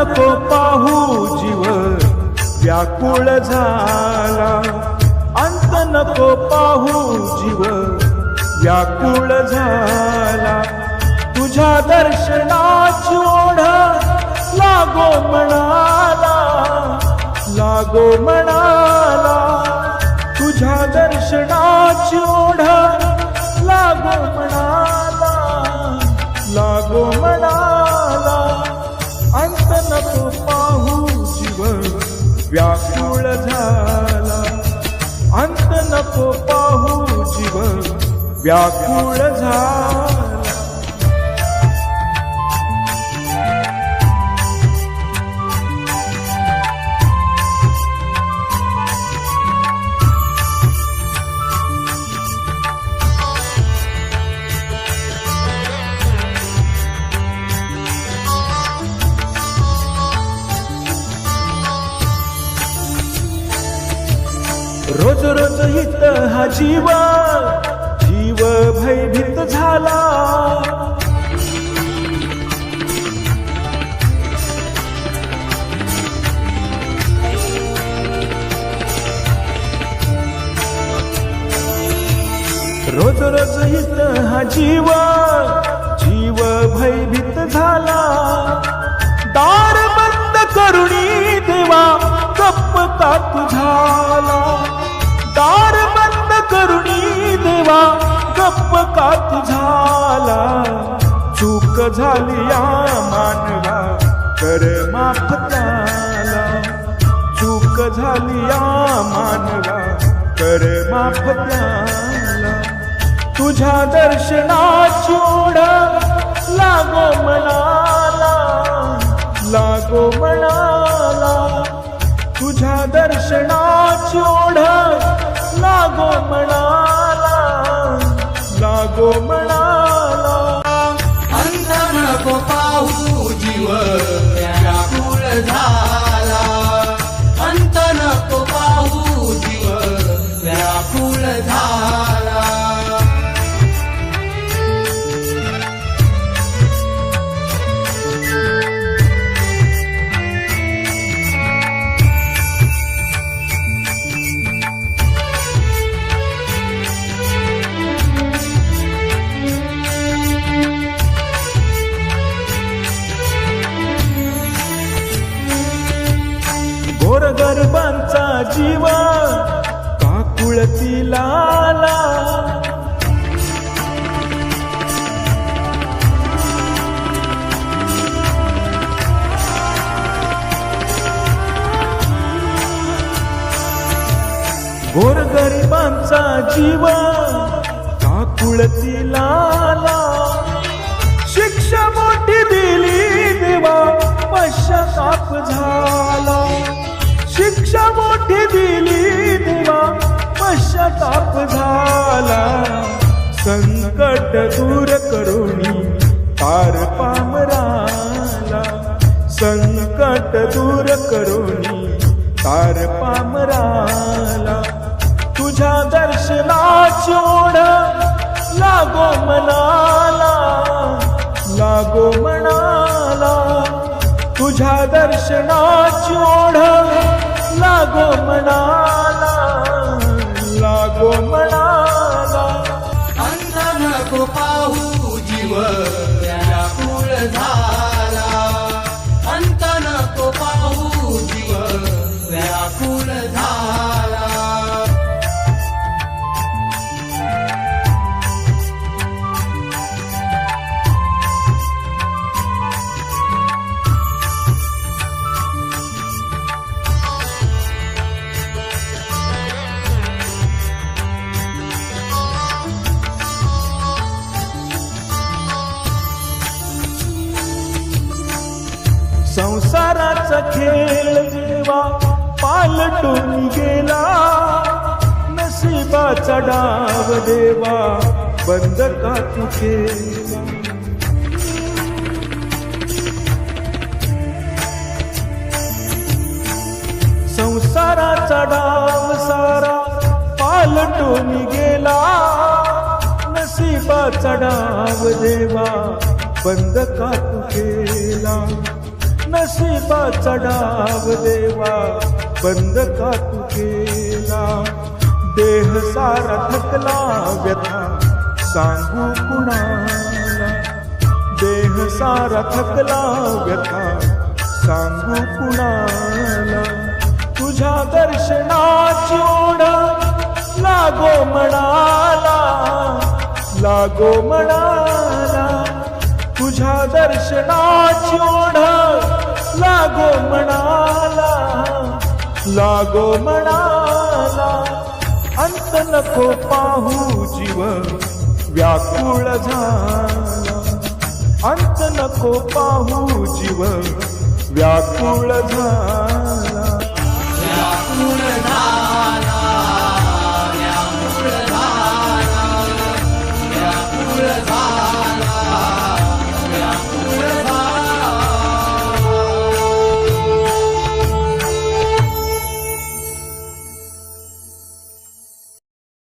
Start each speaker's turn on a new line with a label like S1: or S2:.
S1: नको पाहू जीव व्याकुळ झाला, अंत नको पाहू जीव व्याकुळ झाला. तुझ्या दर्शनाची ओढ लागो म्हणाला, लागो म्हणाला. तुझ्या दर्शनाची ओढ लागो म्हणाला, लागो म्हणाला. अंत नको पाहू जीव व्याकुळ झाला, अंत नको पाहू जीव व्याकुळ झाला. रोज रोज हित हा जीव जीव भयभीत झाला. रोज रोज हित हा जीव जीव भयभीत झाला. दार बंद करुणी देवा गप्प का तू झाला, दार बंद करुणी देवा गप्प का तू झाला. चूक झाली या मानवा कर माफ त्याला, चूक झाली या मानवा कर माफ त्याला. तुझ्या दर्शनाची ओढ लागो म्हणाला, लागो म्हणाला. तुझ्या दर्शनाची ओढ लागो म्हणाला, लागो म्हणाला.
S2: अंत नको पाहू जीव व्याकुळ झाला, अंत नको पाहू जीव व्याकुळ झाला.
S1: गोरगरिबांचा जीव काकुळती लाला. गोरगरिबांचा जीव काकुळती लाला. शिक्षा मोठी दिली देवा पश्चाताप झाला, शिक्षा मोठी दिली देवा पश्चाताप झाला. संकट दूर करुणी पार पामराला, संकट दूर करुणी पार पामराला. तुझ्या दर्शनाची ओढ लागो म्हणाला, लागो म्हणाला. तुझ्या दर्शनाची ओढ लागो म्हणाला, लागो म्हणाला.
S2: अंत नको पाहू जीव व्याकुळ झाला, अंत नको पाहू जीव व्याकुळ झाला.
S1: संसाराचा खेळ देवा पालटून गेला, नशिबाचा डाव देवा बंद का तू केला. संसाराचा डाव सारा पालटून गेला, नशिबाचा डाव देवा बंद का तू केला. नशिबाचा डाव देवा बंद का तू केला देह सारा थकला व्यथा सांगू कुणाला देह सारा थकला व्यथा सांगू कुणाला तुझ्या दर्शनाची ओढ लागो म्हणाला लागो म्हणाला तुझ्या दर्शनाची ओढ लागो म्हणाला लागो म्हणाला अंत नको पाहू जीव व्याकुळ झाला अंत नको पाहू जीव व्याकुळ झाला